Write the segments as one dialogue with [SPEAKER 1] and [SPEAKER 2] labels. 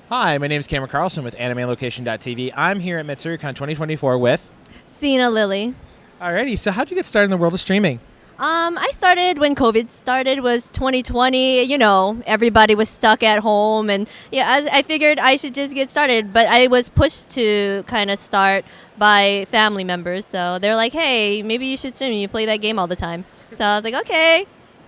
[SPEAKER 1] Hi, my name is Cameron Carlson with AnimeLocation.tv. I'm here at Matsuricon 2024 with...
[SPEAKER 2] XinaLili.
[SPEAKER 1] Alrighty, so how'd you get started in the world of streaming?
[SPEAKER 2] I started when COVID started, was 2020. You know, everybody was stuck at home, and yeah, I figured I should just get started. But I was pushed to kind of start by family members, so they're like, "Hey, maybe you should stream. You play that game all the time." So I was like, "Okay,"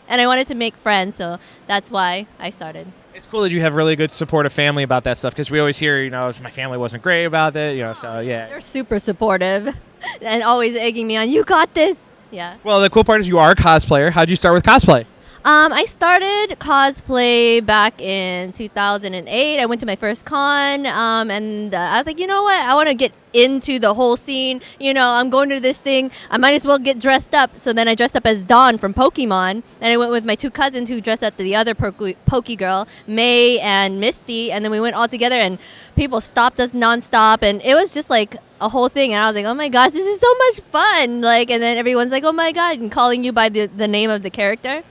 [SPEAKER 2] and I wanted to make friends, so that's why I started.
[SPEAKER 1] It's cool that you have really good supportive family about that stuff, because we always hear, my family wasn't great about it, so yeah.
[SPEAKER 2] They're super supportive and always egging me on. You got this. Yeah.
[SPEAKER 1] Well, the cool part is you are a cosplayer. How'd you start with cosplay?
[SPEAKER 2] I started cosplay back in 2008. I went to my first con, and I was like, you know what? I want to get into the whole scene. I'm going to this thing. I might as well get dressed up. So then I dressed up as Dawn from Pokemon, and I went with my two cousins who dressed up to the other Poke girl, May and Misty, and then we went all together, and people stopped us nonstop, and it was just like a whole thing. And I was like, oh my gosh, this is so much fun! And then everyone's like, oh my god, and calling you by the name of the character.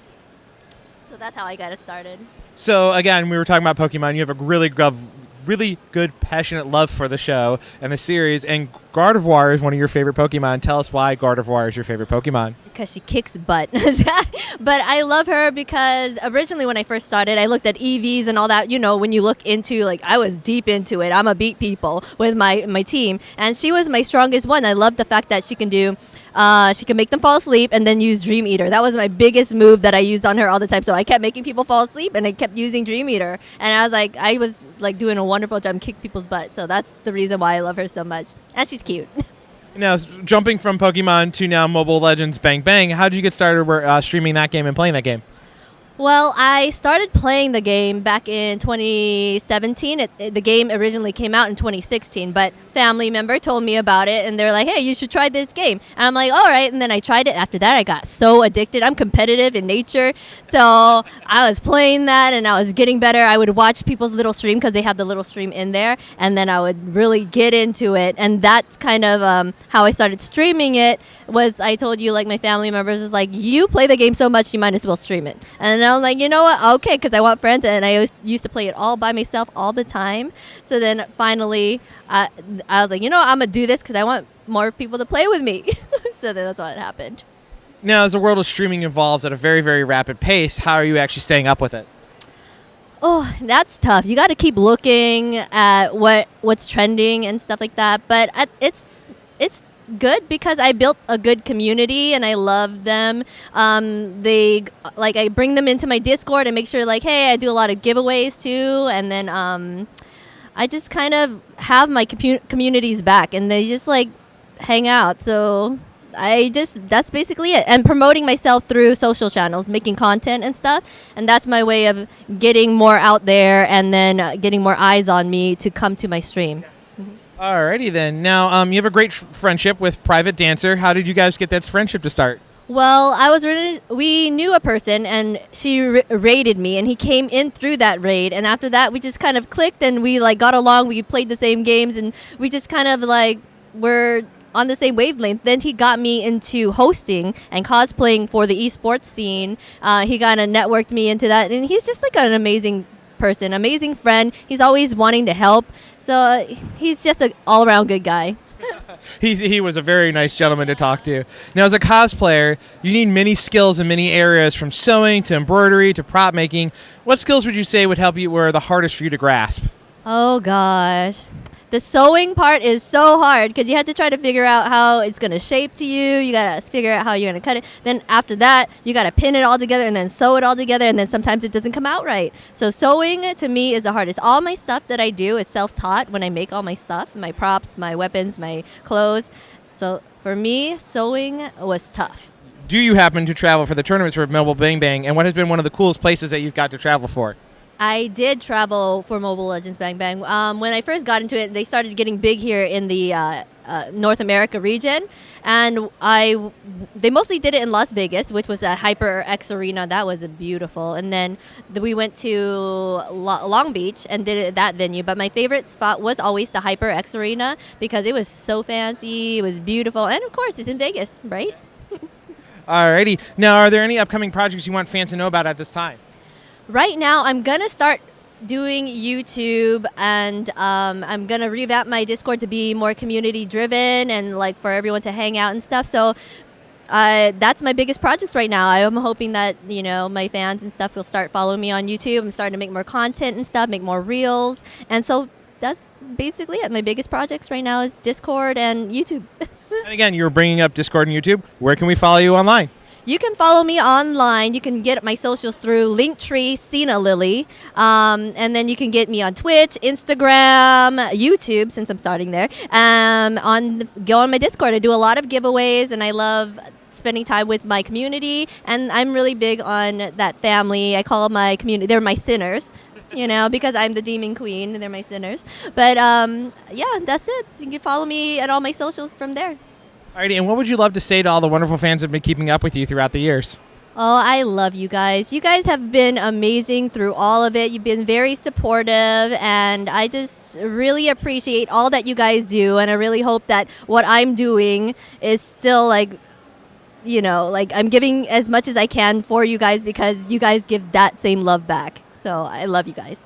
[SPEAKER 2] So that's how I got it started.
[SPEAKER 1] So again, we were talking about Pokemon. You have a really good, passionate love for the show and the series. And Gardevoir is one of your favorite Pokemon. Tell us why Gardevoir is your favorite Pokemon.
[SPEAKER 2] Because she kicks butt. But I love her because originally when I first started, I looked at EVs and all that. When you look into, I was deep into it. I'm a beat people with my team. And she was my strongest one. I love the fact that she can do... she can make them fall asleep and then use Dream Eater. That was my biggest move that I used on her all the time. So I kept making people fall asleep and I kept using Dream Eater. And I was doing a wonderful job, kick people's butt. So that's the reason why I love her so much. And she's cute.
[SPEAKER 1] Now, jumping from Pokemon to now Mobile Legends Bang Bang, how did you get started streaming that game and playing that game?
[SPEAKER 2] Well, I started playing the game back in 2017. The game originally came out in 2016, but family member told me about it, and they're like, hey, you should try this game. And I'm like, all right, and then I tried it. After that, I got so addicted. I'm competitive in nature, so I was playing that, and I was getting better. I would watch people's little stream, because they have the little stream in there, and then I would really get into it, and that's kind of how I started streaming it. Was I told you, my family members was like, you play the game so much, you might as well stream it. And I'm like, you know what? Okay, because I want friends, and I used to play it all by myself all the time. So then finally, I was like, I'm gonna do this because I want more people to play with me. So then that's what happened.
[SPEAKER 1] Now, as the world of streaming evolves at a very, very rapid pace, how are you actually staying up with it?
[SPEAKER 2] Oh, that's tough. You got to keep looking at what's trending and stuff like that. But it's good because I built a good community and I love them. I bring them into my Discord and make sure hey, I do a lot of giveaways too, and then I just kind of have my communities back, and they just hang out. So that's basically it. And promoting myself through social channels, making content and stuff, and that's my way of getting more out there and then getting more eyes on me to come to my stream.
[SPEAKER 1] Alrighty then. Now, you have a great friendship with Private Dancer. How did you guys get that friendship to start?
[SPEAKER 2] Well, we knew a person, and she raided me, and he came in through that raid. And after that, we just kind of clicked, and we got along. We played the same games, and we just kind of were on the same wavelength. Then he got me into hosting and cosplaying for the esports scene. He kind of networked me into that, and he's just an amazing person, amazing friend. He's always wanting to help. So he's just an all-around good guy.
[SPEAKER 1] He was a very nice gentleman to talk to. Now, as a cosplayer, you need many skills in many areas, from sewing to embroidery to prop making. What skills would you say would help you were the hardest for you to grasp?
[SPEAKER 2] Oh, gosh. The sewing part is so hard because you have to try to figure out how it's going to shape to you. You got to figure out how you're going to cut it. Then after that, you got to pin it all together and then sew it all together. And then sometimes it doesn't come out right. So sewing to me is the hardest. All my stuff that I do is self-taught when I make all my stuff, my props, my weapons, my clothes. So for me, sewing was tough.
[SPEAKER 1] Do you happen to travel for the tournaments for Mobile Bang Bang? And what has been one of the coolest places that you've got to travel for?
[SPEAKER 2] I did travel for Mobile Legends Bang Bang. When I first got into it, they started getting big here in the North America region, and they mostly did it in Las Vegas, which was a HyperX Arena. That was beautiful. And then we went to Long Beach and did it at that venue. But my favorite spot was always the HyperX Arena because it was so fancy, it was beautiful, and of course it's in Vegas, right?
[SPEAKER 1] Alrighty. Now, are there any upcoming projects you want fans to know about at this time?
[SPEAKER 2] Right now, I'm going to start doing YouTube, and I'm gonna revamp my Discord to be more community driven and like for everyone to hang out and stuff. So that's my biggest projects right now. I am hoping that my fans and stuff will start following me on YouTube. I'm starting to make more content and stuff, make more reels, and so that's basically it. My biggest projects right now is Discord and YouTube.
[SPEAKER 1] And again, you were bringing up Discord and YouTube. Where can we follow you online?
[SPEAKER 2] You can follow me online. You can get my socials through Linktree, XinaLili. And then you can get me on Twitch, Instagram, YouTube, since I'm starting there. Go on my Discord. I do a lot of giveaways, and I love spending time with my community. And I'm really big on that family. I call my community, they're my sinners, because I'm the demon queen, and they're my sinners. But yeah, that's it. You can follow me at all my socials from there.
[SPEAKER 1] Alrighty, and what would you love to say to all the wonderful fans that have been keeping up with you throughout the years?
[SPEAKER 2] Oh, I love you guys. You guys have been amazing through all of it. You've been very supportive, and I just really appreciate all that you guys do, and I really hope that what I'm doing is still like I'm giving as much as I can for you guys, because you guys give that same love back. So I love you guys.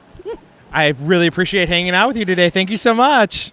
[SPEAKER 1] I really appreciate hanging out with you today. Thank you so much.